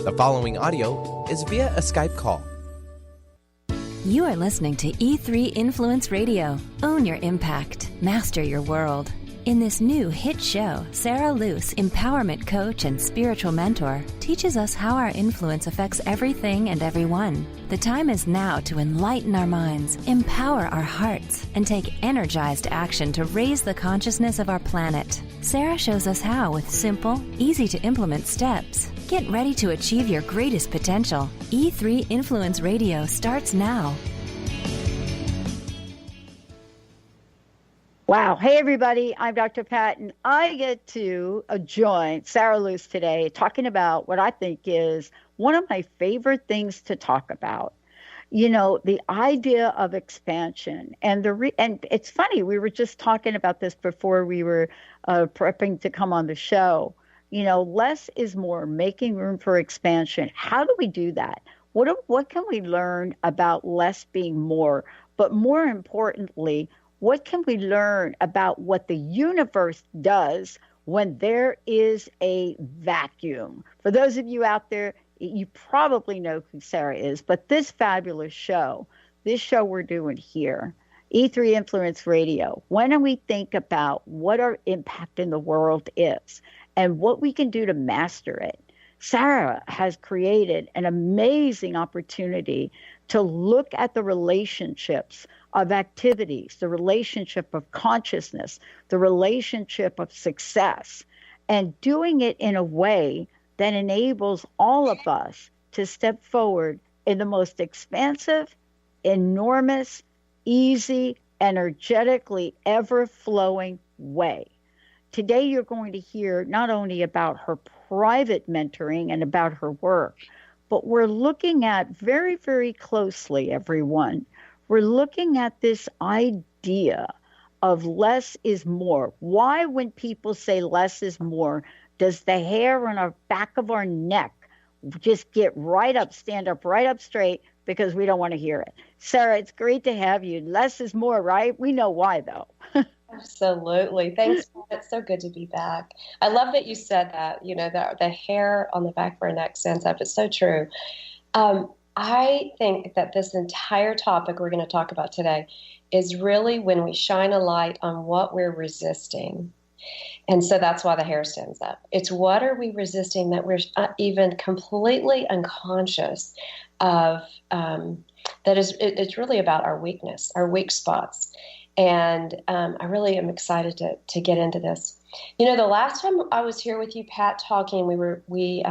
The following audio is via a Skype call. You are listening to E3 Influence Radio. Own your impact. Master your world. In this new hit show, Sara Loos, empowerment coach and spiritual mentor, teaches us how our influence affects everything and everyone. The time is now to enlighten our minds, empower our hearts, and take energized action to raise the consciousness of our planet. Sara shows us how with simple, easy-to-implement steps. Get ready to achieve your greatest potential. E3 Influence Radio starts now. Wow. Hey, everybody. I'm Dr. Pat, and I get to join Sara Loos today talking about what I think is one of my favorite things to talk about. You know, the idea of expansion. And and it's funny, we were just talking about this before we were prepping to come on the show. You know, less is more, making room for expansion. How do we do that? What can we learn about less being more? But more importantly, what can we learn about what the universe does when there is a vacuum? For those of you out there, you probably know who Sara is, but this fabulous show, we're doing here, E3 Influence Radio, when do we think about what our impact in the world is and what we can do to master it? Sara has created an amazing opportunity to look at the relationships of activities, the relationship of consciousness, the relationship of success, and doing it in a way that enables all of us to step forward in the most expansive, enormous, easy, energetically ever-flowing way. Today, you're going to hear not only about her private mentoring and about her work, but we're looking at very, very closely, everyone, we're looking at this idea of less is more. Why, when people say less is more, does the hair on our back of our neck just get right up, stand up, right up straight, because we don't want to hear it? Sara, it's great to have you. Less is more, right? We know why, though. Absolutely. Thanks. It's so good to be back. I love that you said that, you know, the hair on the back of our neck stands up. It's so true. I think that this entire topic we're going to talk about today is really when we shine a light on what we're resisting. And so that's why the hair stands up. It's what are we resisting that we're even completely unconscious of, it's really about our weakness, our weak spots. And I really am excited to get into this. You know, the last time I was here with you, Pat, talking, we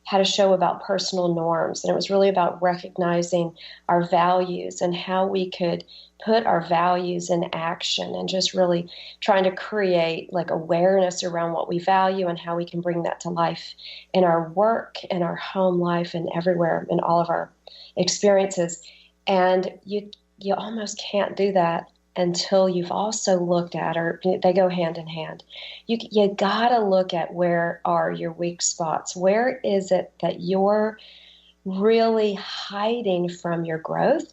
had a show about personal norms, and it was really about recognizing our values and how we could put our values in action, and just really trying to create like awareness around what we value and how we can bring that to life in our work, in our home life, and everywhere in all of our experiences. And you almost can't do that until you've also looked at, or they go hand in hand. You gotta look at where are your weak spots. Where is it that you're really hiding from your growth,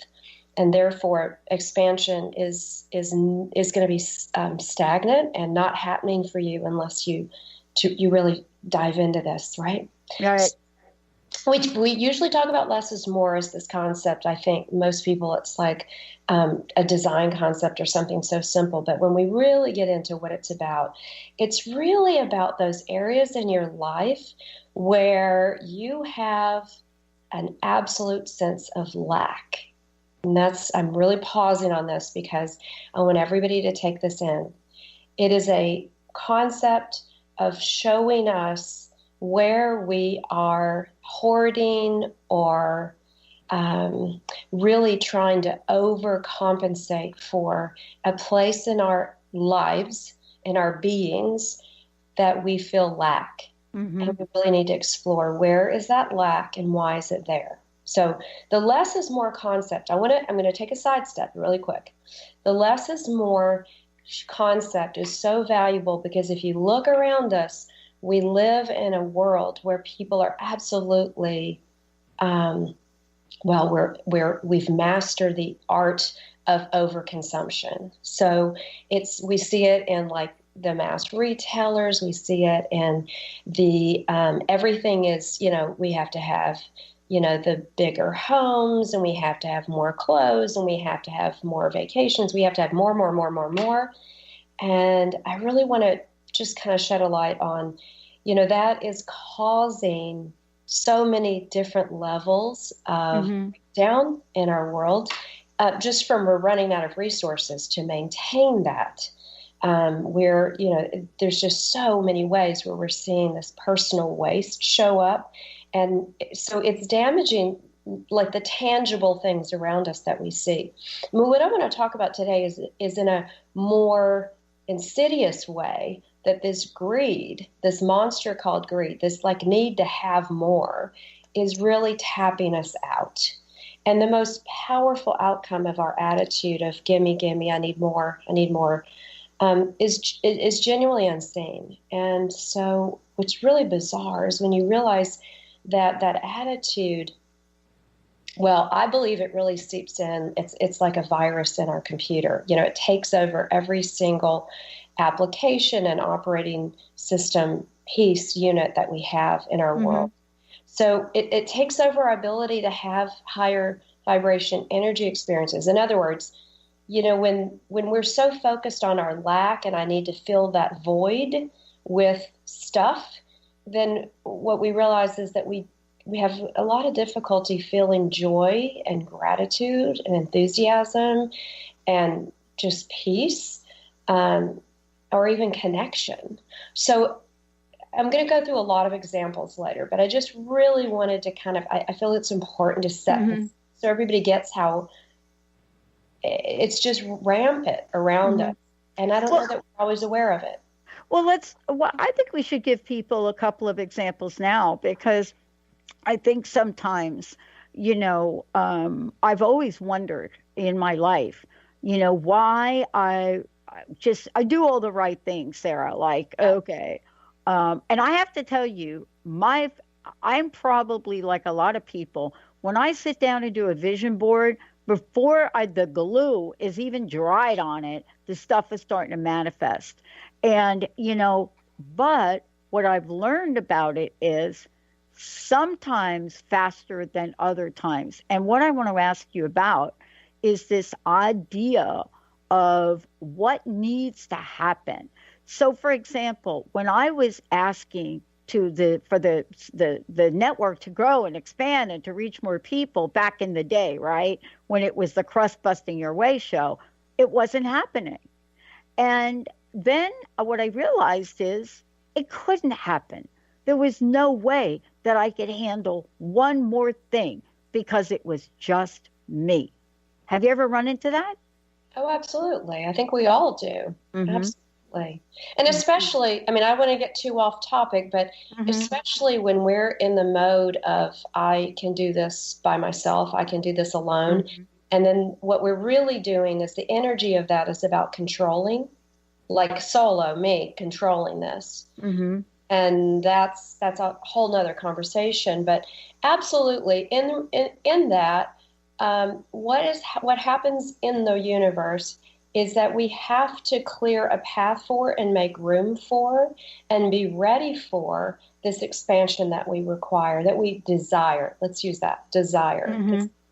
and therefore expansion is going to be stagnant and not happening for you unless you really dive into this, right? Right. We usually talk about less is more as this concept. I think most people, it's like a design concept or something so simple. But when we really get into what it's really about those areas in your life where you have an absolute sense of lack. And I'm really pausing on this because I want everybody to take this in. It is a concept of showing us where we are hoarding or really trying to overcompensate for a place in our lives, in our beings, that we feel lack. Mm-hmm. And we really need to explore where is that lack and why is it there. So the less is more concept. I'm going to take a sidestep really quick. The less is more concept is so valuable because if you look around us, we live in a world where people are absolutely, we've mastered the art of overconsumption. So we see it in like the mass retailers. We see it in the everything is, we have to have, the bigger homes, and we have to have more clothes, and we have to have more vacations. We have to have more, more, more, more, more. And I really want to just kind of shed a light on, that is causing so many different levels of down in our world, just from we're running out of resources to maintain that. Where, there's just so many ways where we're seeing this personal waste show up. And so it's damaging like the tangible things around us that we see. I mean, what I want to talk about today is in a more insidious way, that this greed, this monster called greed, this like need to have more, is really tapping us out. And the most powerful outcome of our attitude of gimme, gimme, I need more, is genuinely unseen. And so what's really bizarre is when you realize that attitude, well, I believe it really seeps in. It's like a virus in our computer. It takes over every single application and operating system piece unit that we have in our world. So it takes over our ability to have higher vibration energy experiences. In other words, when we're so focused on our lack and I need to fill that void with stuff, then what we realize is that we have a lot of difficulty feeling joy and gratitude and enthusiasm and just peace, or even connection. So I'm going to go through a lot of examples later, but I just really wanted to I feel it's important to set this so everybody gets how it's just rampant around us. And I don't know that we're always aware of it. Well, I think we should give people a couple of examples now, because I think sometimes, I've always wondered in my life, why I do all the right things, Sarah, like, okay. And I have to tell you, I'm probably like a lot of people, when I sit down and do a vision board, before the glue is even dried on it, the stuff is starting to manifest. And, but what I've learned about it is sometimes faster than other times. And what I want to ask you about is this idea of what needs to happen. So, for example, when I was asking for the network to grow and expand and to reach more people back in the day, right, when it was the Crust Busting Your Way show, it wasn't happening. And then what I realized is it couldn't happen. There was no way that I could handle one more thing because it was just me. Have you ever run into that? Oh, absolutely. I think we all do. Absolutely. And especially, I mean, I want to get too off topic, but especially when we're in the mode of, I can do this by myself, I can do this alone. And then what we're really doing is the energy of that is about controlling, like solo, me controlling this. And that's a whole nother conversation. But absolutely, in that, what happens in the universe is that we have to clear a path for and make room for and be ready for this expansion that we require, that we desire. Let's use that, desire.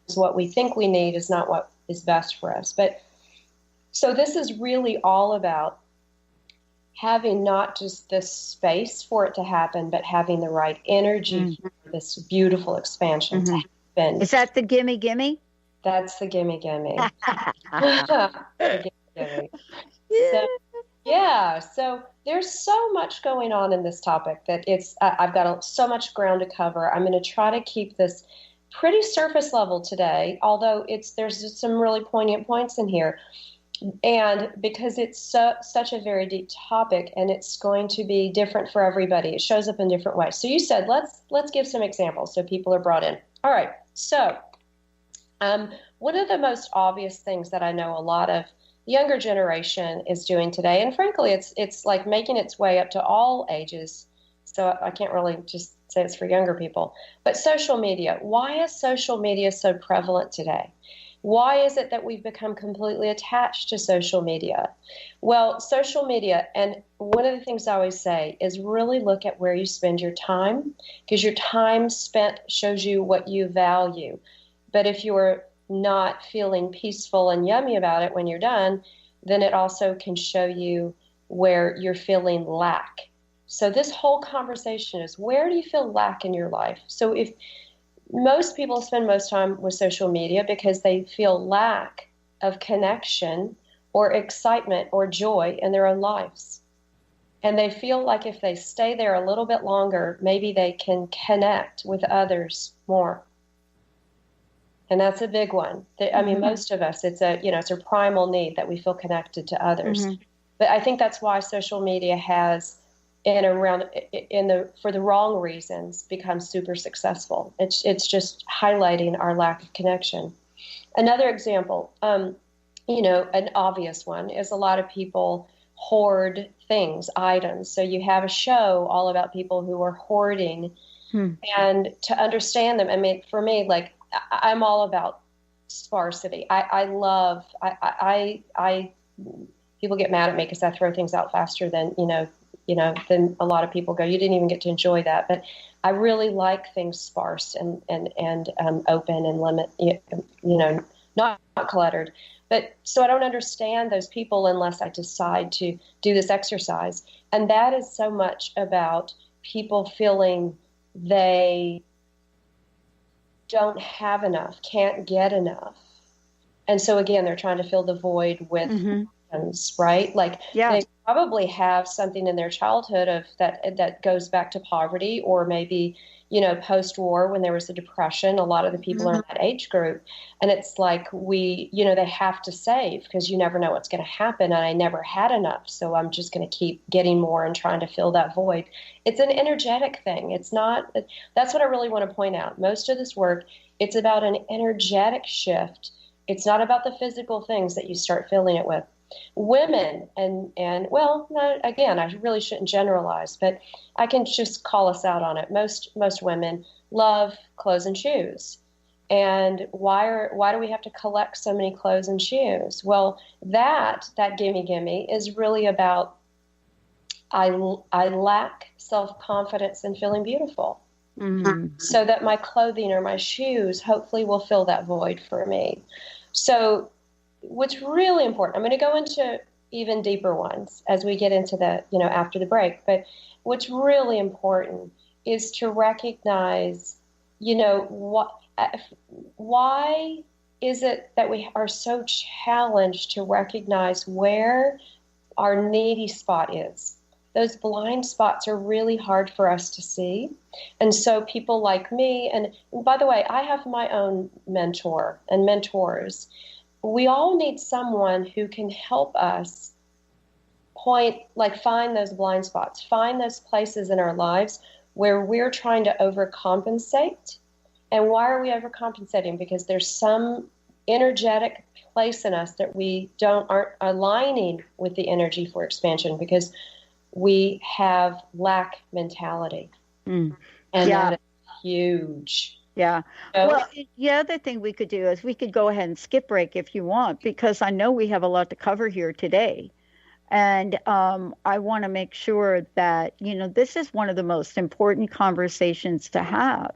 Because what we think we need is not what is best for us. But so this is really all about having not just this space for it to happen, but having the right energy for this beautiful expansion to happen. Is that the gimme, gimme? That's the gimme, gimme. So there's so much going on in this topic that I've got so much ground to cover. I'm going to try to keep this pretty surface level today, although there's some really poignant points in here. And because it's such a very deep topic, and it's going to be different for everybody, it shows up in different ways. So you said let's give some examples so people are brought in. All right. So one of the most obvious things that I know a lot of younger generation is doing today, and frankly, it's like making its way up to all ages. So I can't really just say it's for younger people. But social media. Why is social media so prevalent today? Why is it that we've become completely attached to social media? Well, social media, and one of the things I always say is really look at where you spend your time, because your time spent shows you what you value. But if you're not feeling peaceful and yummy about it when you're done, then it also can show you where you're feeling lack. So this whole conversation is, where do you feel lack in your life? So if most people spend most time with social media because they feel lack of connection or excitement or joy in their own lives. And they feel like if they stay there a little bit longer, maybe they can connect with others more. And that's a big one. I mean, most of us, it's a primal need that we feel connected to others. Mm-hmm. But I think that's why social media has, for the wrong reasons, become super successful. It's just highlighting our lack of connection. Another example, an obvious one is a lot of people hoard things, items. So you have a show all about people who are hoarding, and to understand them. I mean, for me, like, I'm all about sparsity. People get mad at me because I throw things out faster than then a lot of people go, you didn't even get to enjoy that. But I really like things sparse and open and not cluttered. But so I don't understand those people unless I decide to do this exercise. And that is so much about people feeling they don't have enough, can't get enough. And so again, they're trying to fill the void with items, right? Like they probably have something in their childhood of that goes back to poverty, or maybe, post-war when there was a depression. A lot of the people are in that age group. And it's like they have to save because you never know what's going to happen. And I never had enough. So I'm just going to keep getting more and trying to fill that void. It's an energetic thing. It's not, that's what I really want to point out. Most of this work, it's about an energetic shift. It's not about the physical things that you start filling it with. Women, again, I really shouldn't generalize, but I can just call us out on it. Most women love clothes and shoes. And why do we have to collect so many clothes and shoes? Well, that gimme is really about I lack self-confidence in feeling beautiful. So that my clothing or my shoes hopefully will fill that void for me. So what's really important, I'm going to go into even deeper ones as we get into the, after the break, but what's really important is to recognize, why is it that we are so challenged to recognize where our needy spot is? Those blind spots are really hard for us to see. And so people like me, and by the way, I have my own mentor and mentors. We all need someone who can help us find those blind spots, find those places in our lives where we're trying to overcompensate. And why are we overcompensating? Because there's some energetic place in us that we aren't aligning with the energy for expansion because we have lack mentality. And that is huge. Yeah. Well, the other thing we could do is we could go ahead and skip break if you want, because I know we have a lot to cover here today. And I want to make sure that, this is one of the most important conversations to have.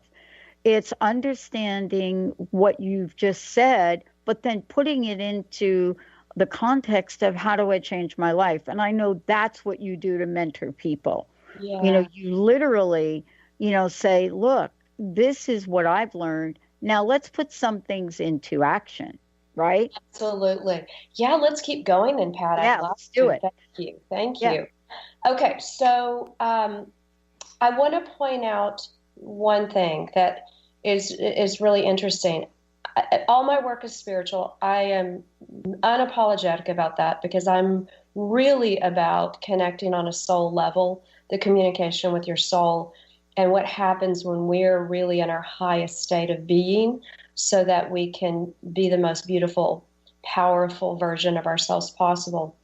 It's understanding what you've just said, but then putting it into the context of how do I change my life? And I know that's what you do to mentor people. Yeah. You literally, say, look, this is what I've learned. Now let's put some things into action, right? Absolutely. Yeah, let's keep going then, Pat. Yeah, let's do it. Thank you. Okay, so I want to point out one thing that is really interesting. All my work is spiritual. I am unapologetic about that because I'm really about connecting on a soul level, the communication with your soul, and what happens when we're really in our highest state of being so that we can be the most beautiful, powerful version of ourselves possible.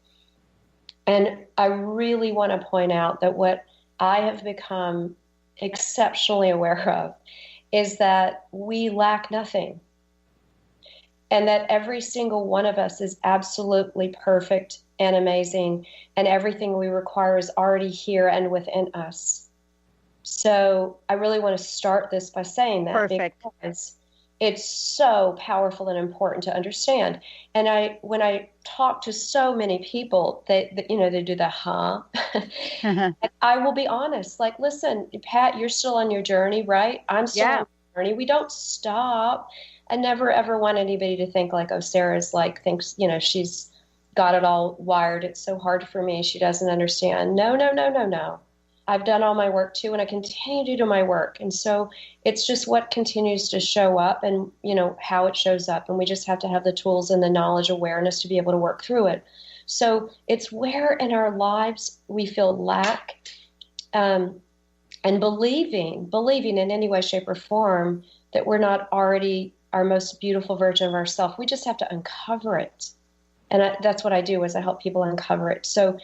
And I really want to point out that what I have become exceptionally aware of is that we lack nothing. and that every single one of us is absolutely perfect and amazing, and everything we require is already here and within us. So I really want to start this by saying that. Perfect. Because it's so powerful and important to understand. And when I talk to so many people, they do the and I will be honest, like, listen, Pat, you're still on your journey, right? I'm still on my journey. We don't stop. I never ever want anybody to think like, oh, Sarah's like thinks, she's got it all wired. It's so hard for me. She doesn't understand. No, no, no, no, no. I've done all my work too, and I continue to do my work. And so it's just what continues to show up and, how it shows up. And we just have to have the tools and the knowledge, awareness to be able to work through it. So it's where in our lives we feel lack, and believing in any way, shape, or form that we're not already our most beautiful version of ourselves. We just have to uncover it. And that's what I do, is I help people uncover it. So,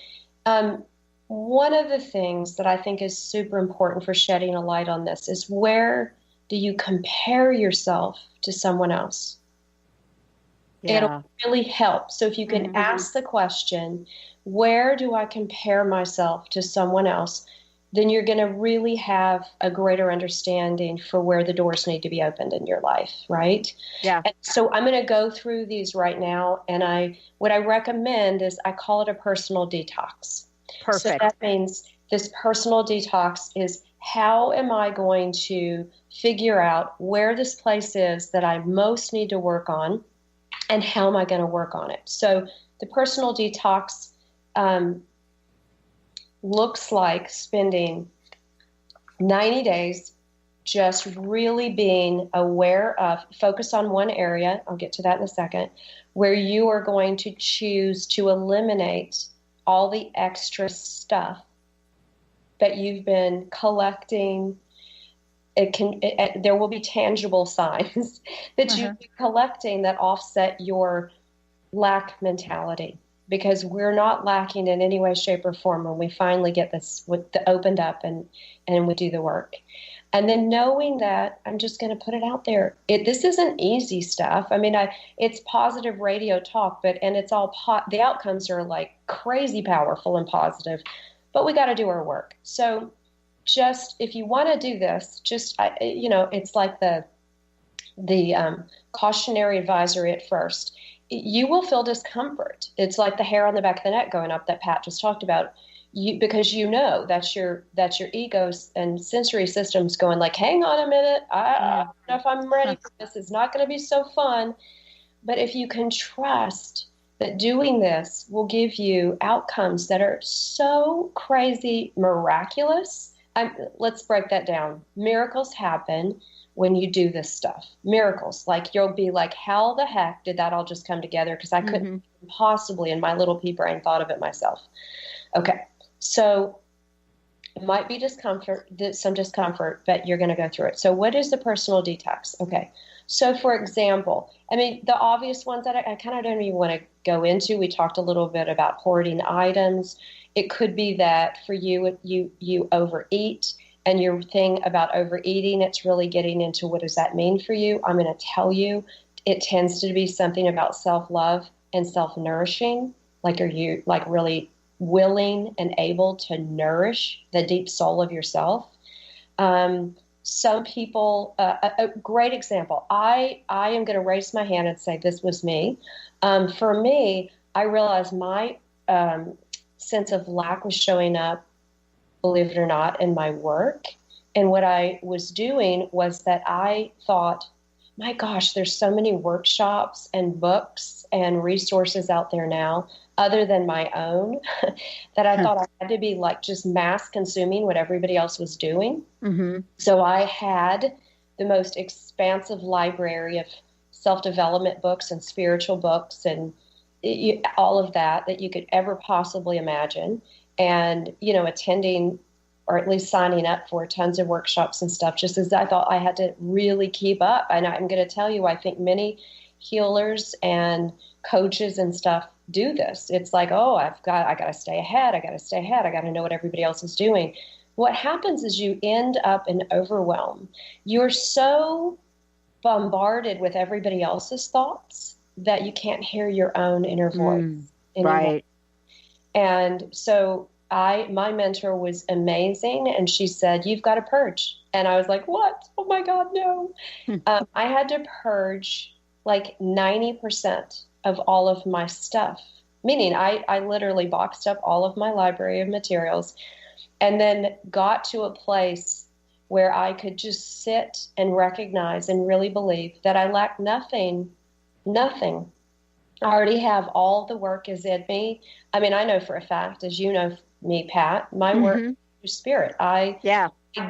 one of the things that I think is super important for shedding a light on this is, where do you compare yourself to someone else? Yeah. It'll really help. So if you can ask the question, where do I compare myself to someone else? Then you're going to really have a greater understanding for where the doors need to be opened in your life, right? Yeah. And so I'm going to go through these right now. And what I recommend is, I call it a personal detox. Perfect. So that means this personal detox is, how am I going to figure out where this place is that I most need to work on, and how am I going to work on it? So the personal detox looks like spending 90 days just really being aware of, focus on one area, I'll get to that in a second, where you are going to choose to eliminate all the extra stuff that you've been collecting. There will be tangible signs that you've been collecting that offset your lack mentality, because we're not lacking in any way, shape, or form when we finally get this opened up and we do the work. And then knowing that, I'm just going to put it out there, this isn't easy stuff. I mean, it's positive radio talk, and it's all the outcomes are like crazy powerful and positive, but we got to do our work. So just, if you want to do this, just, it's like the cautionary advisory at first. You will feel discomfort. It's like the hair on the back of the neck going up that Pat just talked about. Because that's your ego and sensory systems going like, hang on a minute, I don't know if I'm ready for this. It's not going to be so fun. But if you can trust that doing this will give you outcomes that are so crazy miraculous. Let's break that down. Miracles happen when you do this stuff. Miracles. Like, you'll be like, how the heck did that all just come together? Because I couldn't possibly in my little pea brain thought of it myself. Okay. So it might be some discomfort, but you're going to go through it. So what is the personal detox? Okay. So for example, I mean, the obvious ones that I kind of don't even want to go into, we talked a little bit about hoarding items. It could be that for you, you overeat, and your thing about overeating, it's really getting into, what does that mean for you? I'm going to tell you, it tends to be something about self-love and self-nourishing. Like, are you like really willing and able to nourish the deep soul of yourself? Some people, a great example, I am going to raise my hand and say this was me. For me, I realized my sense of lack was showing up, believe it or not, in my work. And what I was doing was that I thought, my gosh, there's so many workshops and books and resources out there now, other than my own, that I thought I had to be like just mass consuming what everybody else was doing. Mm-hmm. So I had the most expansive library of self-development books and spiritual books and all of that you could ever possibly imagine. And, attending, or at least signing up for tons of workshops and stuff, just as I thought I had to really keep up. And I'm going to tell you, I think many healers and coaches and stuff do this. It's like, oh, I got to stay ahead. I got to know what everybody else is doing. What happens is you end up in overwhelm. You're so bombarded with everybody else's thoughts that you can't hear your own inner voice anymore. Right. And so my mentor was amazing, and she said, "You've got to purge." And I was like, "What? Oh my God, no." I had to purge like 90% of all of my stuff, meaning I literally boxed up all of my library of materials and then got to a place where I could just sit and recognize and really believe that I lacked nothing. Nothing. I already have all the work is in me. I mean, I know for a fact, as you know me, Pat, my work is through spirit. I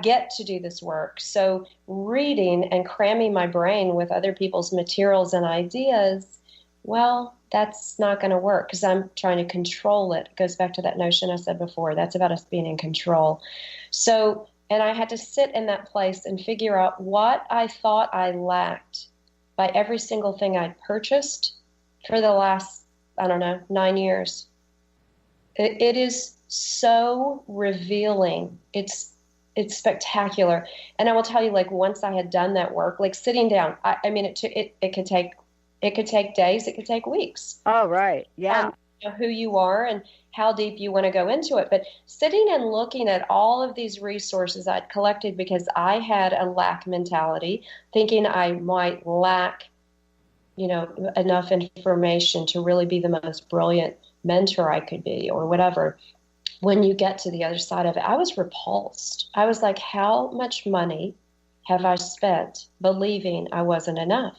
get to do this work. So reading and cramming my brain with other people's materials and ideas, well, that's not going to work because I'm trying to control it. It goes back to that notion I said before. That's about us being in control. So, and I had to sit in that place and figure out what I thought I lacked by every single thing I'd purchased for the last, 9 years. It is so revealing. It's spectacular. And I will tell you, like, once I had done that work, like sitting down, I mean, it could take days, it could take weeks. Oh, right. Yeah. You know, who you are and how deep you want to go into it. But sitting and looking at all of these resources I'd collected because I had a lack mentality, thinking I might lack, enough information to really be the most brilliant mentor I could be or whatever. When you get to the other side of it, I was repulsed. I was like, how much money have I spent believing I wasn't enough?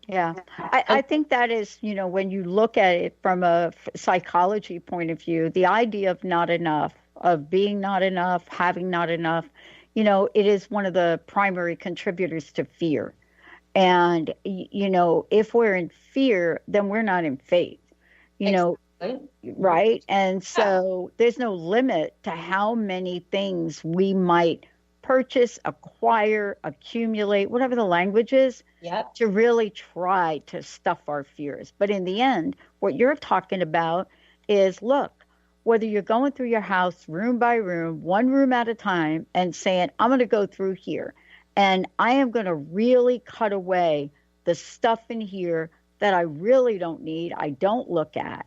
Yeah. I think that is, when you look at it from a psychology point of view, the idea of not enough, of being not enough, having not enough, it is one of the primary contributors to fear. And, if we're in fear, then we're not in faith, Exactly. right? And so there's no limit to how many things we might purchase, acquire, accumulate, whatever the language is, to really try to stuff our fears. But in the end, what you're talking about is, look, whether you're going through your house room by room, one room at a time, and saying, I'm going to go through here, and I am going to really cut away the stuff in here that I really don't need, I don't look at,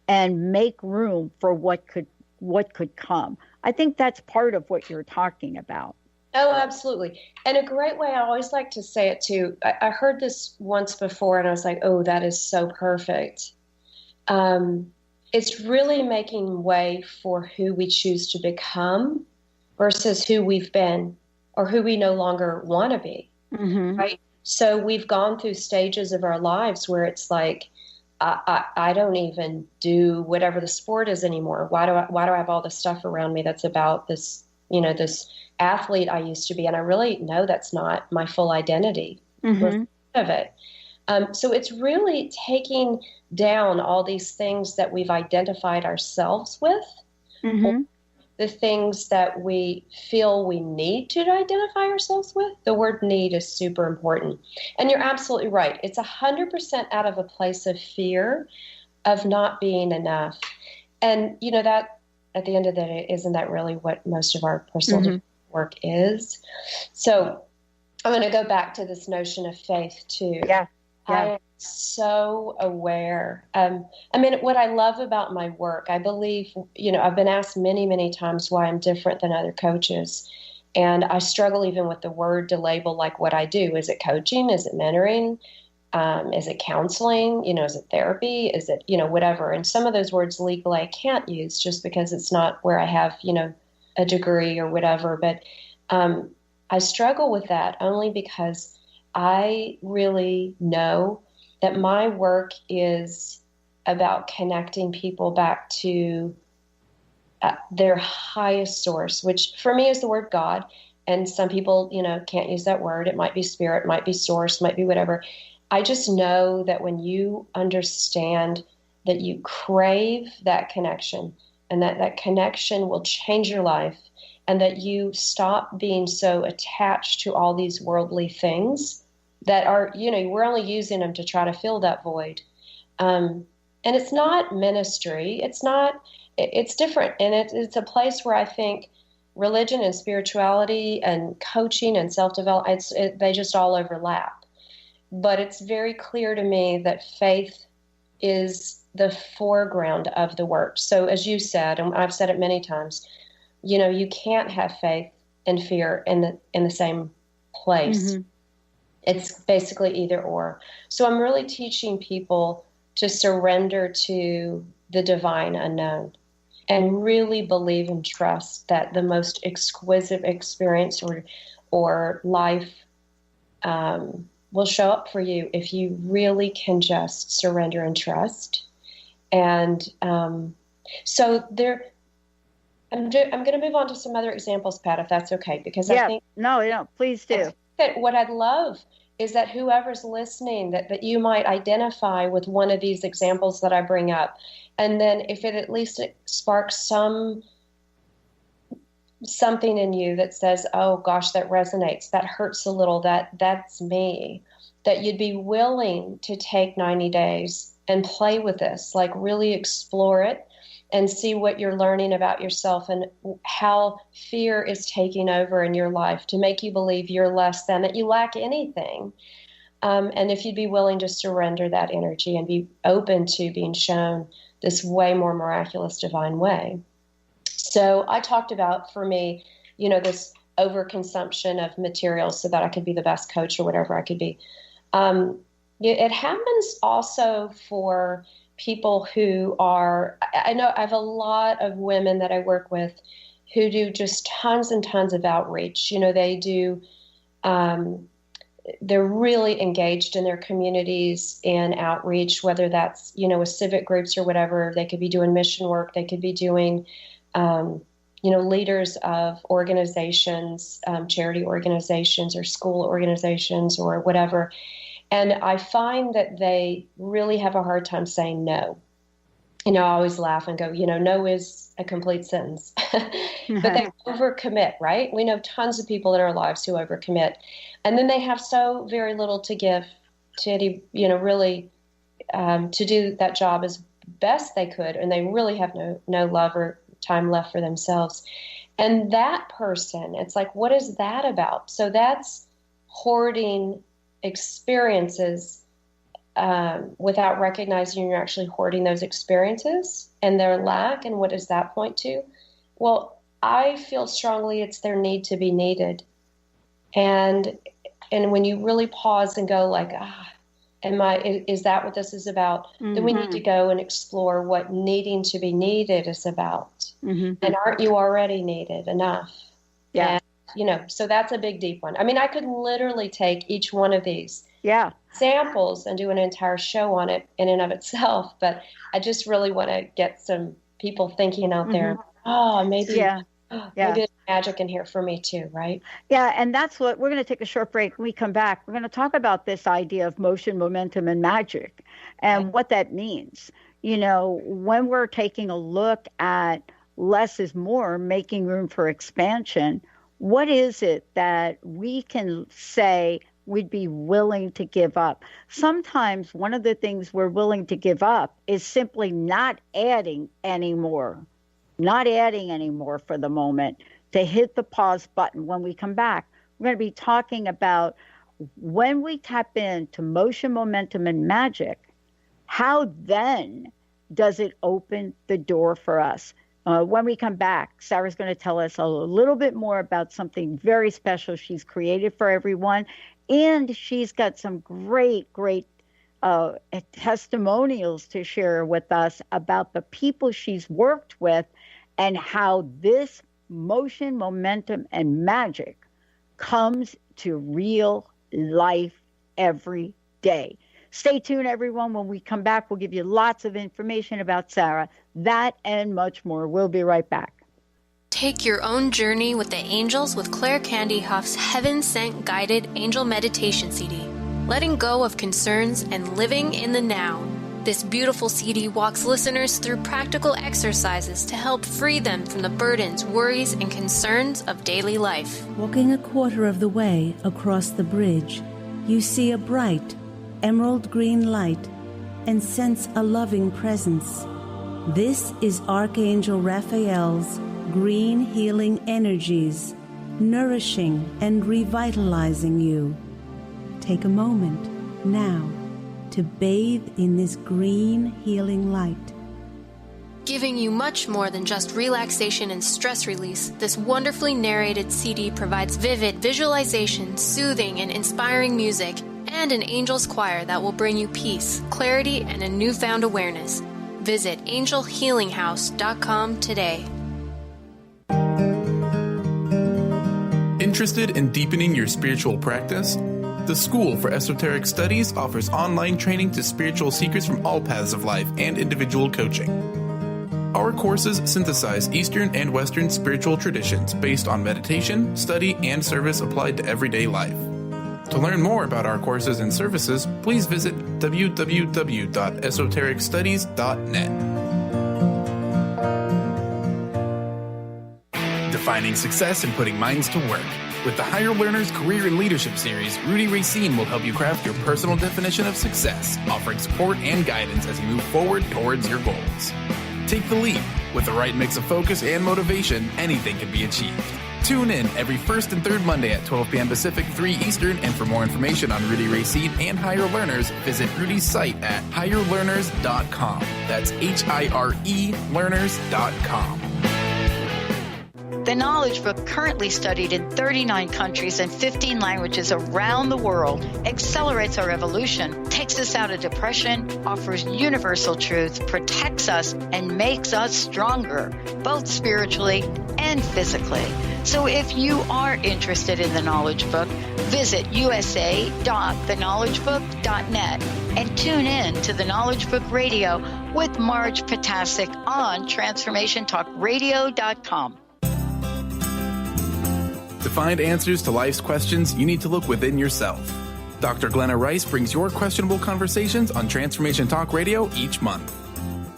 and make room for what could come. I think that's part of what you're talking about. Oh, absolutely. And a great way, I always like to say it too. I heard this once before and I was like, oh, that is so perfect. It's really making way for who we choose to become versus who we've been or who we no longer want to be. Right? So we've gone through stages of our lives where it's like, I don't even do whatever the sport is anymore. Why do I have all this stuff around me that's about this, this athlete I used to be? And I really know that's not my full identity of it. So it's really taking down all these things that we've identified ourselves with, the things that we feel we need to identify ourselves with. The word need is super important. And you're absolutely right. It's 100% out of a place of fear of not being enough. And, that at the end of the day, isn't that really what most of our personal work is? So I'm going to go back to this notion of faith too. Yeah. I am so aware. What I love about my work, I believe, I've been asked many, many times why I'm different than other coaches. And I struggle even with the word to label like what I do. Is it coaching? Is it mentoring? Is it counseling? Is it therapy? Is it, whatever? And some of those words legally I can't use just because it's not where I have, a degree or whatever. But I struggle with that only because I really know that my work is about connecting people back to their highest source, which for me is the word God. And some people, can't use that word. It might be spirit, might be source, might be whatever. I just know that when you understand that you crave that connection and that connection will change your life, and that you stop being so attached to all these worldly things that are, we're only using them to try to fill that void. And it's not ministry. It's different. And it's a place where I think religion and spirituality and coaching and self-development, they just all overlap. But it's very clear to me that faith is the foreground of the work. So as you said, and I've said it many times, you can't have faith and fear in the same place. Mm-hmm. It's basically either or. So I'm really teaching people to surrender to the divine unknown and really believe and trust that the most exquisite experience or life will show up for you if you really can just surrender and trust. And so there, I'm going to move on to some other examples, Pat, if that's okay, because I think please do. That what I'd love is that whoever's listening, that you might identify with one of these examples that I bring up, and then if it at least sparks something in you that says, oh gosh, that resonates, that hurts a little, that's me, that you'd be willing to take 90 days and play with this, like really explore it and see what you're learning about yourself and how fear is taking over in your life to make you believe you're less than, that you lack anything. And if you'd be willing to surrender that energy and be open to being shown this way more miraculous divine way. So I talked about, for me, this overconsumption of materials so that I could be the best coach or whatever I could be. It happens also for people who are, I know I have a lot of women that I work with who do just tons and tons of outreach. They do, they're really engaged in their communities in outreach, whether that's, with civic groups or whatever. They could be doing mission work. They could be doing, leaders of organizations, charity organizations or school organizations or whatever. And I find that they really have a hard time saying no. I always laugh and go, no is a complete sentence. But they overcommit, right? We know tons of people in our lives who overcommit. And then they have so very little to give to, really to do that job as best they could. And they really have no love or time left for themselves. And that person, it's like, what is that about? So that's hoarding experiences without recognizing you're actually hoarding those experiences and their lack. And what does that point to? Well, I feel strongly it's their need to be needed. And when you really pause and go like, is that what this is about? Mm-hmm. Then we need to go and explore what needing to be needed is about. Mm-hmm. And aren't you already needed enough? Yeah. And, so that's a big, deep one. I mean, I could literally take each one of these samples and do an entire show on it in and of itself. But I just really want to get some people thinking out there, maybe there's magic in here for me too, right? Yeah, and that's what we're going to take a short break. When we come back, we're going to talk about this idea of motion, momentum, and magic and what that means. When we're taking a look at less is more, making room for expansion, what is it that we can say we'd be willing to give up? Sometimes one of the things we're willing to give up is simply not adding anymore for the moment, to hit the pause button. When we come back, we're going to be talking about when we tap into motion, momentum, and magic, how then does it open the door for us? When we come back, Sara's going to tell us a little bit more about something very special she's created for everyone. And she's got some great testimonials to share with us about the people she's worked with and how this motion, momentum, and magic comes to real life every day. Stay tuned, everyone. When we come back, we'll give you lots of information about Sara, that and much more. We'll be right back. Take your own journey with the angels with Claire Candy Huff's Heaven Sent Guided Angel Meditation CD, letting go of concerns and living in the now. This beautiful CD walks listeners through practical exercises to help free them from the burdens, worries, and concerns of daily life. Walking a quarter of the way across the bridge, you see a bright, emerald green light and sense a loving presence. This is Archangel Raphael's green healing energies, nourishing and revitalizing you. Take a moment now, to bathe in this green healing light. Giving you much more than just relaxation and stress release, this wonderfully narrated CD provides vivid visualization, soothing and inspiring music, and an angel's choir that will bring you peace, clarity, and a newfound awareness. Visit angelhealinghouse.com today. Interested in deepening your spiritual practice? The School for Esoteric Studies offers online training to spiritual seekers from all paths of life and individual coaching. Our courses synthesize Eastern and Western spiritual traditions based on meditation, study, and service applied to everyday life. To learn more about our courses and services, please visit www.esotericstudies.net. Defining success and putting minds to work. With the Higher Learners Career and Leadership Series, Rudy Racine will help you craft your personal definition of success, offering support and guidance as you move forward towards your goals. Take the leap. With the right mix of focus and motivation, anything can be achieved. Tune in every first and third Monday at 12 p.m. Pacific, 3 Eastern, and for more information on Rudy Racine and Higher Learners, visit Rudy's site at higherlearners.com. That's HIRE learners.com. The Knowledge Book, currently studied in 39 countries and 15 languages around the world, accelerates our evolution, takes us out of depression, offers universal truth, protects us, and makes us stronger, both spiritually and physically. So if you are interested in the Knowledge Book, visit usa.theknowledgebook.net and tune in to the Knowledge Book Radio with Marge Potasic on transformationtalkradio.com. To find answers to life's questions, you need to look within yourself. Dr. Glenna Rice brings your questionable conversations on Transformation Talk Radio each month.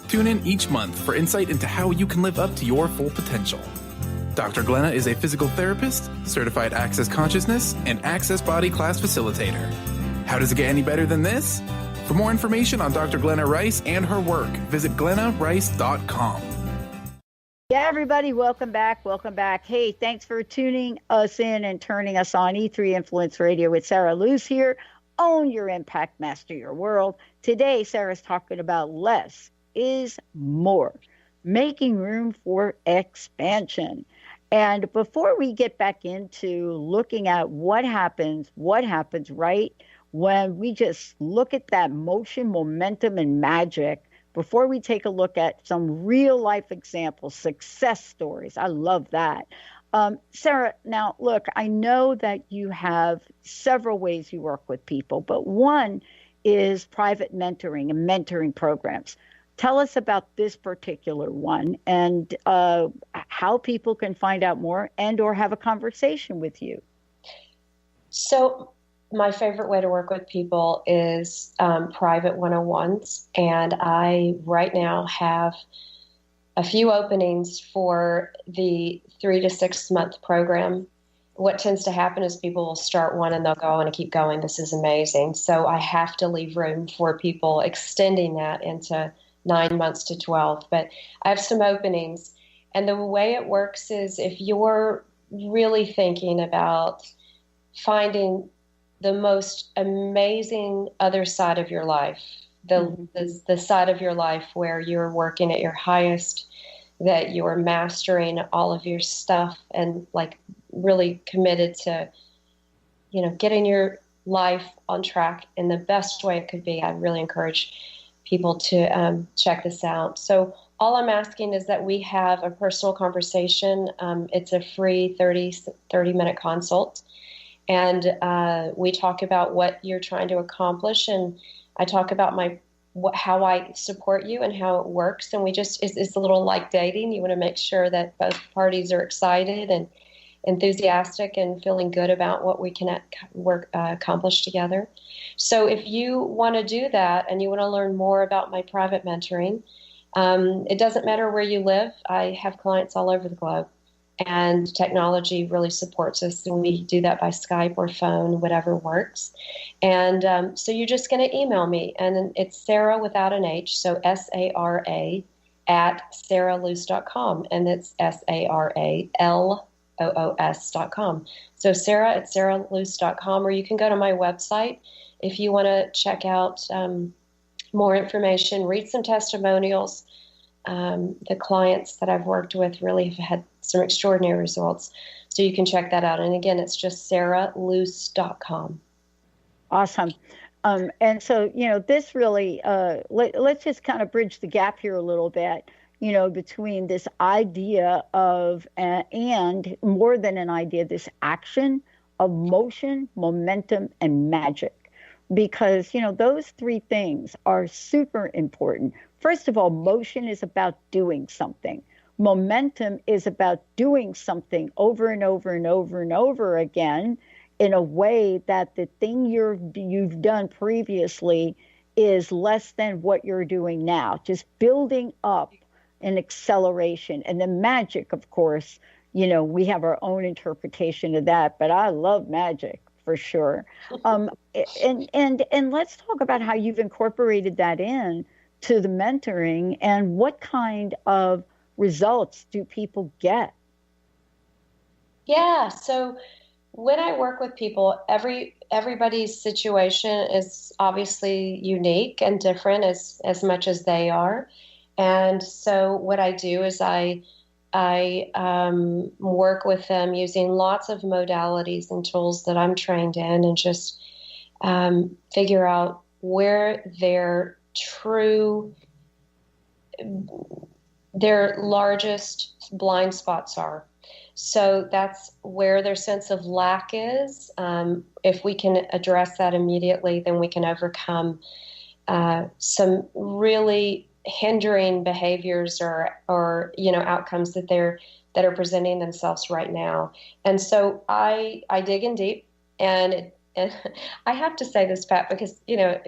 Tune in each month for insight into how you can live up to your full potential. Dr. Glenna is a physical therapist, certified Access Consciousness, and Access Body Class facilitator. How does it get any better than this? For more information on Dr. Glenna Rice and her work, visit glennarice.com. Yeah, everybody, welcome back. Welcome back. Hey, thanks for tuning us in and turning us on. E3 Influence Radio with Sara Loos here. Own your impact, master your world. Today, Sarah's talking about less is more, making room for expansion. And before we get back into looking at what happens right when we just look at that motion, momentum, and magic, before we take a look at some real life examples, success stories. I love that. Sara, now look, I know that you have several ways you work with people, but one is private mentoring and mentoring programs. Tell us about this particular one and how people can find out more and or have a conversation with you. So my favorite way to work with people is private one-on-ones. And I right now have a few openings for the 3 to 6 month program. What tends to happen is people will start one and they'll go, I want to keep going. This is amazing. So I have to leave room for people extending that into 9 months to 12. But I have some openings. And the way it works is if you're really thinking about finding the most amazing other side of your life, the side of your life where you're working at your highest, that you're mastering all of your stuff and like really committed to, getting your life on track in the best way it could be. I really encourage people to check this out. So all I'm asking is that we have a personal conversation. It's a free 30-minute consult. And we talk about what you're trying to accomplish, and I talk about how I support you and how it works. And it's a little like dating. You want to make sure that both parties are excited and enthusiastic and feeling good about what we can accomplish together. So if you want to do that and you want to learn more about my private mentoring, it doesn't matter where you live. I have clients all over the globe. And technology really supports us, and we do that by Skype or phone, whatever works. And so you're just going to email me, and it's Sara without an H, so SARA @saraloos.com, and it's SARALOOS SaraLoos.com. So Sara at SaraLoos.com, or you can go to my website if you want to check out more information, read some testimonials. The clients that I've worked with really have had some extraordinary results. So you can check that out. And again, it's just SaraLoos.com. Awesome. And so, this really, let's just kind of bridge the gap here a little bit, between this idea of, and more than an idea, this action of motion, momentum, and magic. Because, those three things are super important. First of all, motion is about doing something. Momentum is about doing something over and over and over and over again in a way that the thing you've done previously is less than what you're doing now. Just building up an acceleration. And the magic, of course, we have our own interpretation of that, but I love magic for sure. And let's talk about how you've incorporated that in to the mentoring, and what kind of results do people get? Yeah, so when I work with people, everybody's situation is obviously unique and different as much as they are. And so what I do is I work with them using lots of modalities and tools that I'm trained in, and just figure out where their largest blind spots are. So that's where their sense of lack is. If we can address that immediately, then we can overcome some really hindering behaviors or outcomes that are presenting themselves right now. And so I dig in deep, and I have to say this, Pat, because,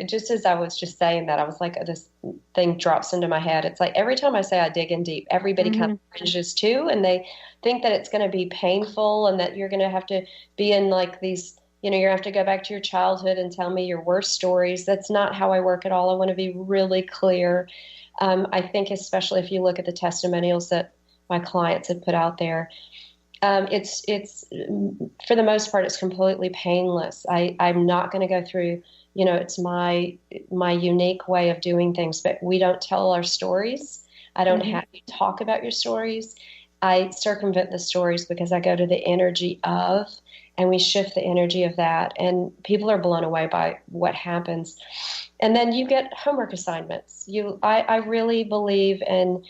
just as I was just saying that, I was like, this thing drops into my head. It's like every time I say I dig in deep, everybody kind of cringes too, and they think that it's going to be painful and that you're going to have to be in like these, you're going to have to go back to your childhood and tell me your worst stories. That's not how I work at all. I want to be really clear. I think especially if you look at the testimonials that my clients have put out there, it's for the most part, it's completely painless. I'm not going to go through, it's my unique way of doing things, but we don't tell our stories. I don't have you talk about your stories. I circumvent the stories because I go to the energy of, and we shift the energy of that, and people are blown away by what happens. And then you get homework assignments. I really believe in,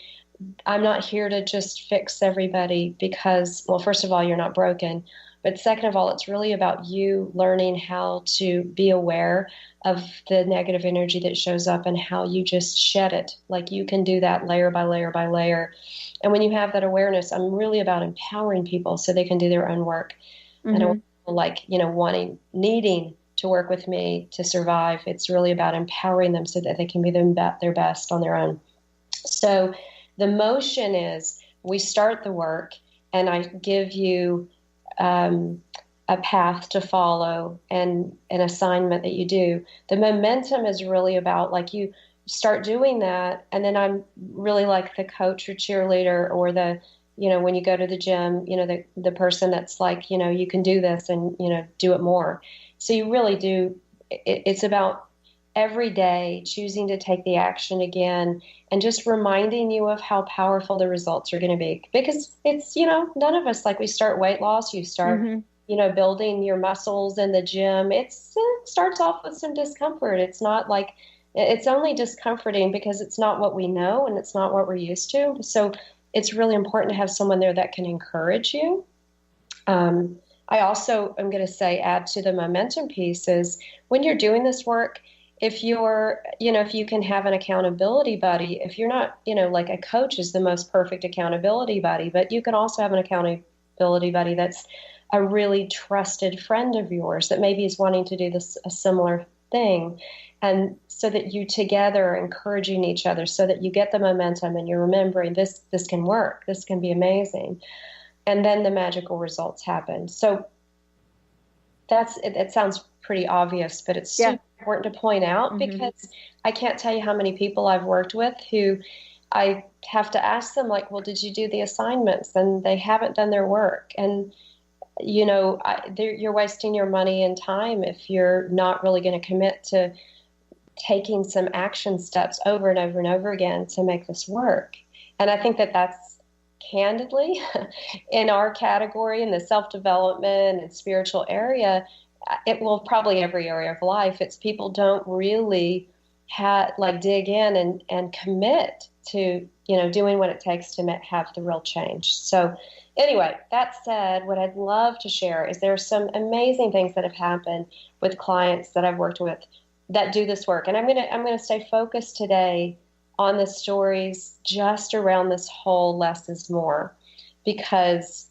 I'm not here to just fix everybody because, well, first of all, you're not broken. But second of all, it's really about you learning how to be aware of the negative energy that shows up and how you just shed it. Like you can do that layer by layer by layer. And when you have that awareness, I'm really about empowering people so they can do their own work. I don't like, needing to work with me to survive. It's really about empowering them so that they can be their best on their own. So the motion is, we start the work and I give you a path to follow and an assignment that you do. The momentum is really about, like, you start doing that, and then I'm really like the coach or cheerleader, or the, when you go to the gym, the person that's like, you can do this, and, do it more. So you really do, it's about every day choosing to take the action again, and just reminding you of how powerful the results are going to be. Because it's, none of us, like, we start weight loss, you start, building your muscles in the gym. It starts off with some discomfort. It's not like, it's only discomforting because it's not what we know and it's not what we're used to. So it's really important to have someone there that can encourage you. I also am going to say, add to the momentum piece is, when you're doing this work, if you're, if you can have an accountability buddy, if you're not, like a coach is the most perfect accountability buddy, but you can also have an accountability buddy that's a really trusted friend of yours that maybe is wanting to do a similar thing. And so that you together are encouraging each other so that you get the momentum and you're remembering this can work, this can be amazing. And then the magical results happen. So it sounds pretty obvious, but it's super important to point out, because I can't tell you how many people I've worked with who I have to ask them, like, well, did you do the assignments? And they haven't done their work. And, you're wasting your money and time if you're not really going to commit to taking some action steps over and over and over again to make this work. And I think that that's candidly in our category, in the self-development and spiritual area, it will probably every area of life. It's people don't really dig in and commit to, doing what it takes to have the real change. So anyway, that said, what I'd love to share is there are some amazing things that have happened with clients that I've worked with that do this work. And I'm going to stay focused today on the stories just around this whole less is more, because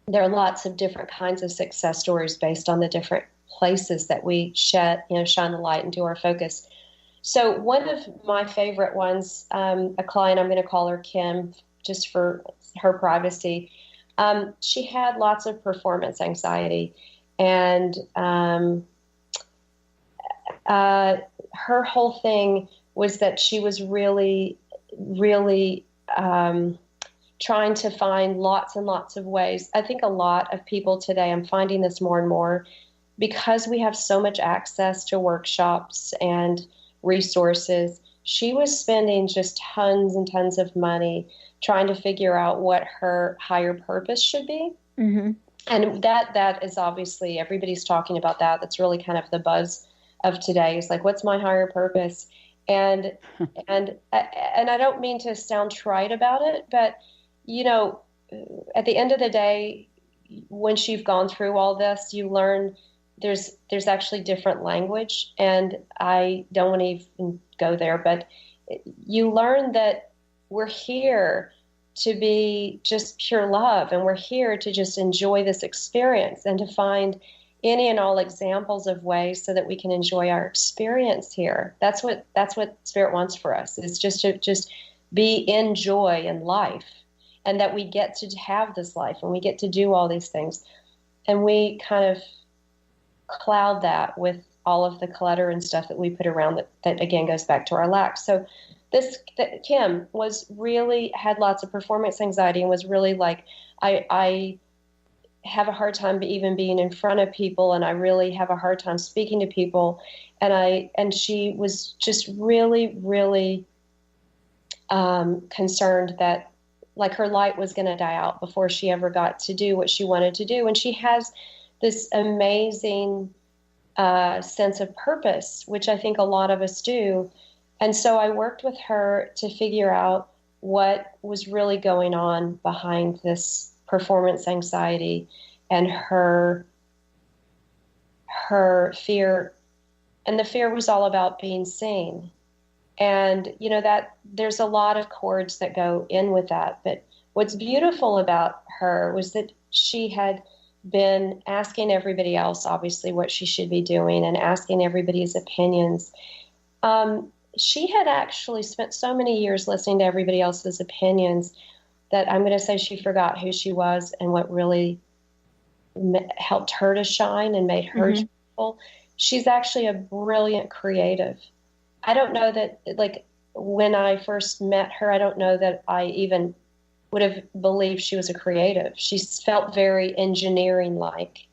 there are lots of different kinds of success stories based on the different places that we shine the light and do our focus. So one of my favorite ones, a client, I'm going to call her Kim just for her privacy. She had lots of performance anxiety, and her whole thing was that she was really, really trying to find lots and lots of ways. I think a lot of people today, I'm finding this more and more, because we have so much access to workshops and resources, she was spending just tons and tons of money trying to figure out what her higher purpose should be. Mm-hmm. And that is obviously, everybody's talking about that. That's really kind of the buzz of today, is like, what's my higher purpose? And I don't mean to sound trite about it, but at the end of the day, once you've gone through all this, you learn there's actually different language, and I don't want to even go there, but you learn that we're here to be just pure love, and we're here to just enjoy this experience and to find any and all examples of ways so that we can enjoy our experience here. That's what Spirit wants for us, is just to be in joy in life, and that we get to have this life and we get to do all these things. And we kind of cloud that with all of the clutter and stuff that we put around that again goes back to our lack. So Kim had lots of performance anxiety and was really like, I have a hard time even being in front of people, and I really have a hard time speaking to people. And she was just really, really concerned that like her light was going to die out before she ever got to do what she wanted to do. And she has this amazing sense of purpose, which I think a lot of us do. And so I worked with her to figure out what was really going on behind this performance anxiety and her fear. And the fear was all about being seen. And, that there's a lot of chords that go in with that. But what's beautiful about her was that she had been asking everybody else, obviously, what she should be doing and asking everybody's opinions. She had actually spent so many years listening to everybody else's opinions that I'm going to say she forgot who she was and what really helped her to shine and made her joyful. She's actually a brilliant creative. I don't know that, like, when I first met her, I don't know that I even would have believed she was a creative. She felt very engineering-like.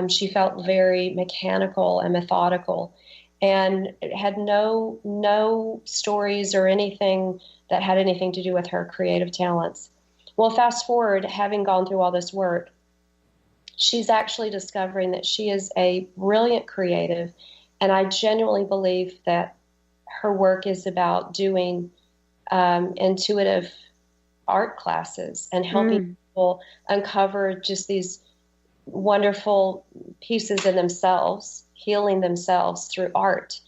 She felt very mechanical and methodical, and had no stories or anything that had anything to do with her creative talents. Well, fast forward, having gone through all this work, she's actually discovering that she is a brilliant creative, and I genuinely believe that her work is about doing intuitive art classes and helping people uncover just these wonderful pieces in themselves, healing themselves through art.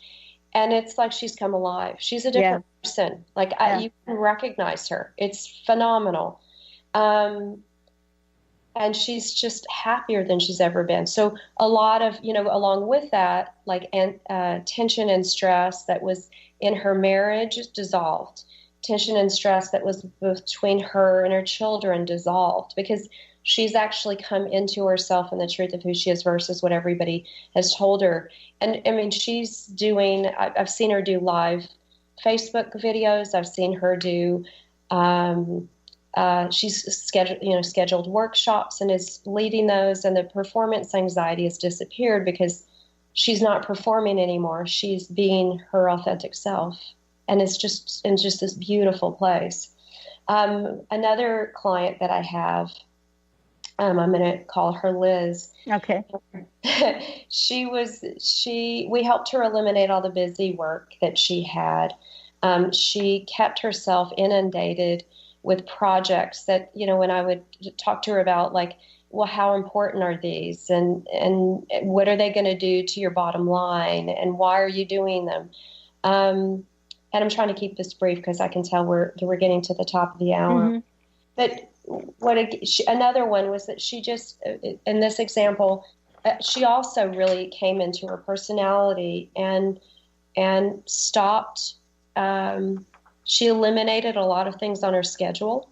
And it's like she's come alive. She's a different person. Like you can recognize her. It's phenomenal. And she's just happier than she's ever been. So a lot of, along with that, like tension and stress that was in her marriage dissolved. Tension and stress that was between her and her children dissolved, because she's actually come into herself and the truth of who she is versus what everybody has told her. And I mean, she's doing, I've seen her do live Facebook videos. I've seen her do. She's scheduled workshops and is leading those. And the performance anxiety has disappeared because she's not performing anymore. She's being her authentic self, and it's just this beautiful place. Another client that I have, I'm going to call her Liz. Okay. We helped her eliminate all the busy work that she had. She kept herself inundated with projects that, when I would talk to her about, like, well, how important are these, and what are they going to do to your bottom line, and why are you doing them? And I'm trying to keep this brief because I can tell we're getting to the top of the hour. Mm-hmm. But another one was that she just, in this example, she also really came into her personality and stopped. She eliminated a lot of things on her schedule.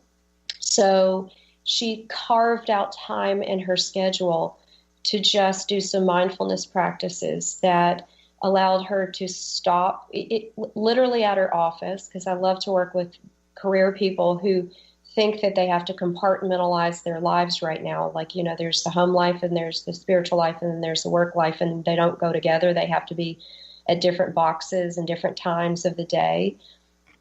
So she carved out time in her schedule to just do some mindfulness practices that allowed her to stop it literally at her office, because I love to work with career people who think that they have to compartmentalize their lives right now. Like, there's the home life and there's the spiritual life and then there's the work life, and they don't go together. They have to be at different boxes and different times of the day.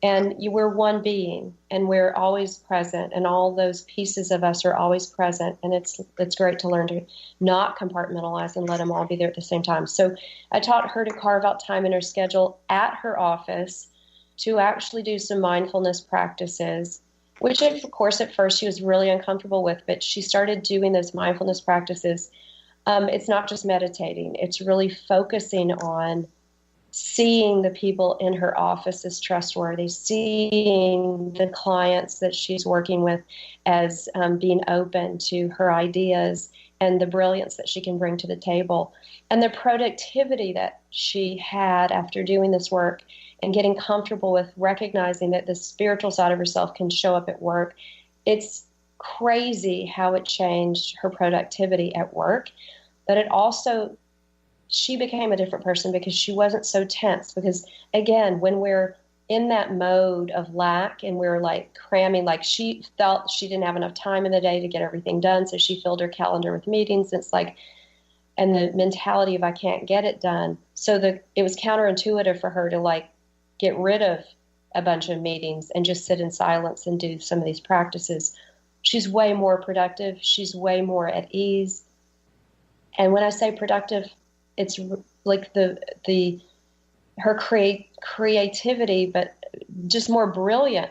And we're one being, and we're always present, and all those pieces of us are always present. And it's great to learn to not compartmentalize and let them all be there at the same time. So I taught her to carve out time in her schedule at her office to actually do some mindfulness practices, which, of course, at first she was really uncomfortable with, but she started doing those mindfulness practices. It's not just meditating. It's really focusing on seeing the people in her office as trustworthy, seeing the clients that she's working with as being open to her ideas and the brilliance that she can bring to the table. And the productivity that she had after doing this work and getting comfortable with recognizing that the spiritual side of herself can show up at work. It's crazy how it changed her productivity at work, but it also, she became a different person because she wasn't so tense. Because again, when we're in that mode of lack and we're like cramming, like she felt she didn't have enough time in the day to get everything done, so she filled her calendar with meetings. It's like, and the mentality of I can't get it done. So it was counterintuitive for her to like get rid of a bunch of meetings and just sit in silence and do some of these practices. She's way more productive. She's way more at ease. And when I say productive, it's like her creativity, but just more brilliant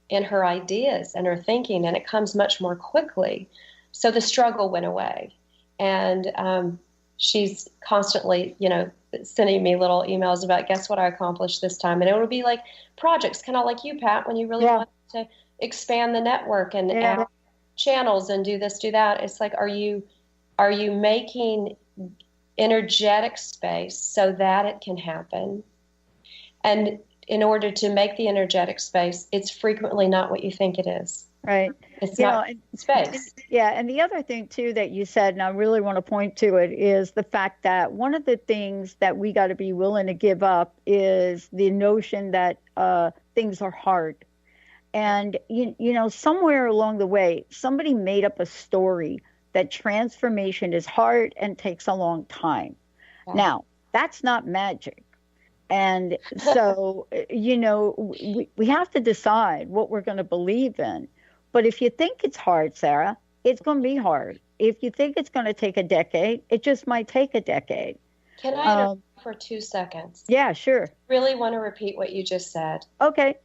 in her ideas and her thinking, and it comes much more quickly. So the struggle went away. And she's constantly, sending me little emails about, guess what I accomplished this time? And it would be like projects, kind of like you, Pat, when you really want to expand the network and add channels and do this, do that. It's like, are you making energetic space so that it can happen? And in order to make the energetic space, it's frequently not what you think it is. Right. It's not space. Yeah. And the other thing, too, that you said, and I really want to point to it, is the fact that one of the things that we got to be willing to give up is the notion that things are hard. And, somewhere along the way, somebody made up a story that transformation is hard and takes a long time. Yeah. Now, that's not magic. And so, we have to decide what we're going to believe in. But if you think it's hard, Sarah, it's going to be hard. If you think it's going to take a decade, it just might take a decade. Can I interrupt for 2 seconds? Yeah, sure. Really want to repeat what you just said. Okay.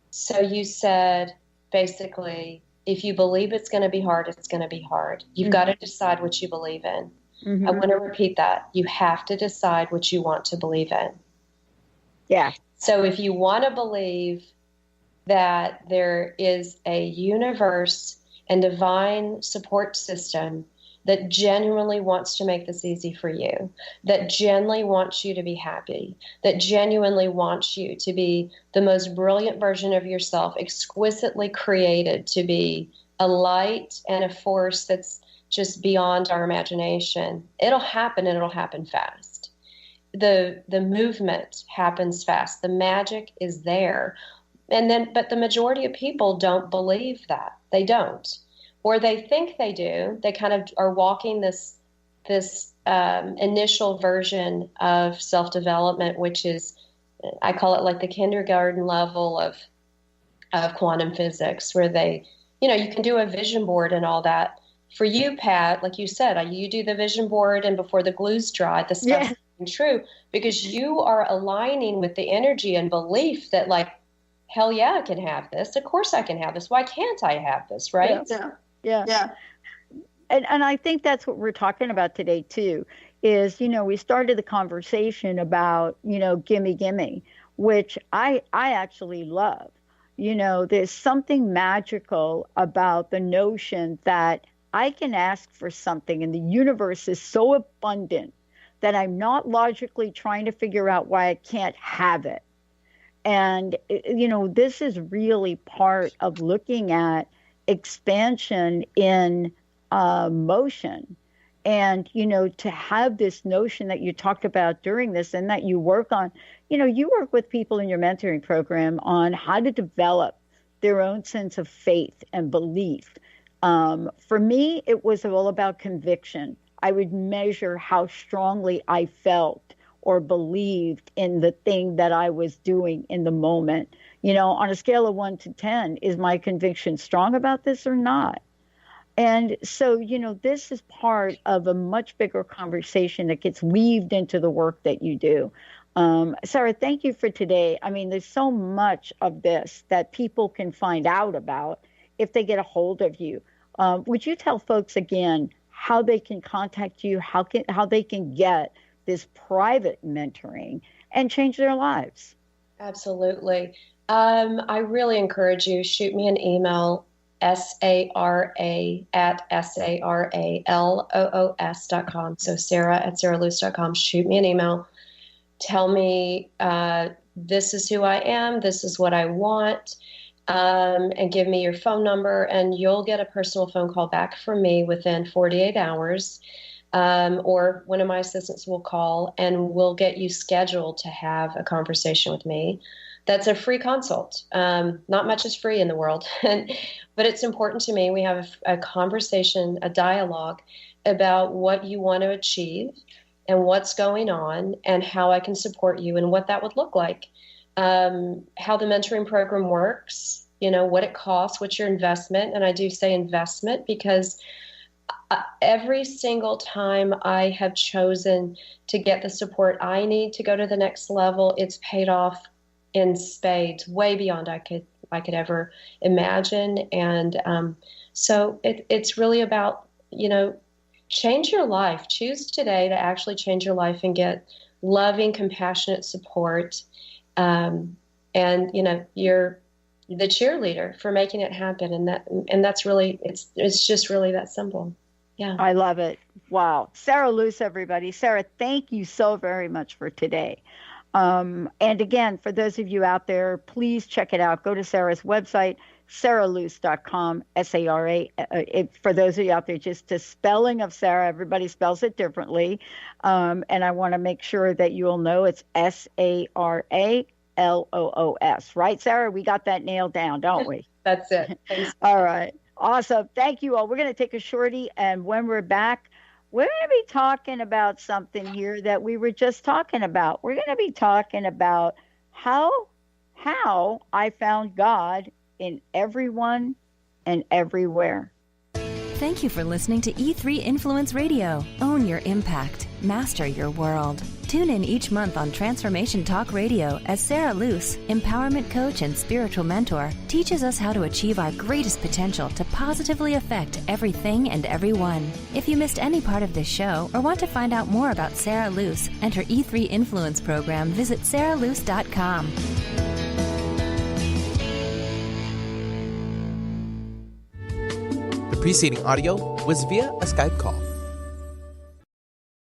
So you said, basically, if you believe it's going to be hard, it's going to be hard. You've got to decide what you believe in. Mm-hmm. I want to repeat that. You have to decide what you want to believe in. Yeah. So if you want to believe that there is a universe and divine support system that genuinely wants to make this easy for you, that genuinely wants you to be happy, that genuinely wants you to be the most brilliant version of yourself, exquisitely created to be a light and a force that's just beyond our imagination, it'll happen, and it'll happen fast. the movement happens fast. The magic is there. But the majority of people don't believe that. They don't. Or they think they do. They kind of are walking this initial version of self-development, which is, I call it like the kindergarten level of quantum physics, where they, you can do a vision board and all that. For you, Pat, like you said, you do the vision board, and before the glue's dry, the stuff's true, because you are aligning with the energy and belief that, like, hell yeah, I can have this. Of course I can have this. Why can't I have this, right? Yeah. And I think that's what we're talking about today, too, is, we started the conversation about, gimme, which I actually love. There's something magical about the notion that I can ask for something and the universe is so abundant that I'm not logically trying to figure out why I can't have it. And, this is really part of looking at expansion in motion. And, to have this notion that you talked about during this, and that you work on, you work with people in your mentoring program on how to develop their own sense of faith and belief. For me, it was all about conviction. I would measure how strongly I felt or believed in the thing that I was doing in the moment. On a scale of 1 to 10, is my conviction strong about this or not? And so, this is part of a much bigger conversation that gets weaved into the work that you do. Sara, thank you for today. I mean, there's so much of this that people can find out about if they get a hold of you. Would you tell folks again how they can contact you, how they can get this private mentoring and change their lives? Absolutely. I really encourage you, shoot me an email, SARA@SARALOOS.com. So Sara@SaraLoos.com. Shoot me an email. Tell me, this is who I am, this is what I want, and give me your phone number, and you'll get a personal phone call back from me within 48 hours. Or one of my assistants will call, and we'll get you scheduled to have a conversation with me. That's a free consult. Not much is free in the world, but it's important to me. We have a conversation, a dialogue about what you want to achieve and what's going on and how I can support you and what that would look like. How the mentoring program works, what it costs, what's your investment. And I do say investment because every single time I have chosen to get the support I need to go to the next level, it's paid off in spades, way beyond I could ever imagine. And so it's really about, change your life. Choose today to actually change your life and get loving, compassionate support. And you're the cheerleader for making it happen. And that's really, it's just really that simple. Yeah. I love it. Wow. Sara Loos, everybody. Sara, thank you so very much for today. And again, for those of you out there, please check it out. Go to Sara's website, SaraLoos.com, SARA. For those of you out there, just the spelling of Sara, everybody spells it differently. And I want to make sure that you will know it's SARALOOS. Right, Sara? We got that nailed down, don't we? That's it. Thanks. All right. Awesome. Thank you all. We're going to take a shorty, and when we're back, we're going to be talking about something here that we were just talking about. We're going to be talking about how I found God in everyone and everywhere. Thank you for listening to E3 Influence Radio. Own your impact. Master your world. Tune in each month on Transformation Talk Radio as Sara Loos, empowerment coach and spiritual mentor, teaches us how to achieve our greatest potential to positively affect everything and everyone. If you missed any part of this show or want to find out more about Sara Loos and her E3 Influence program, visit SaraLoos.com. The preceding audio was via a Skype call.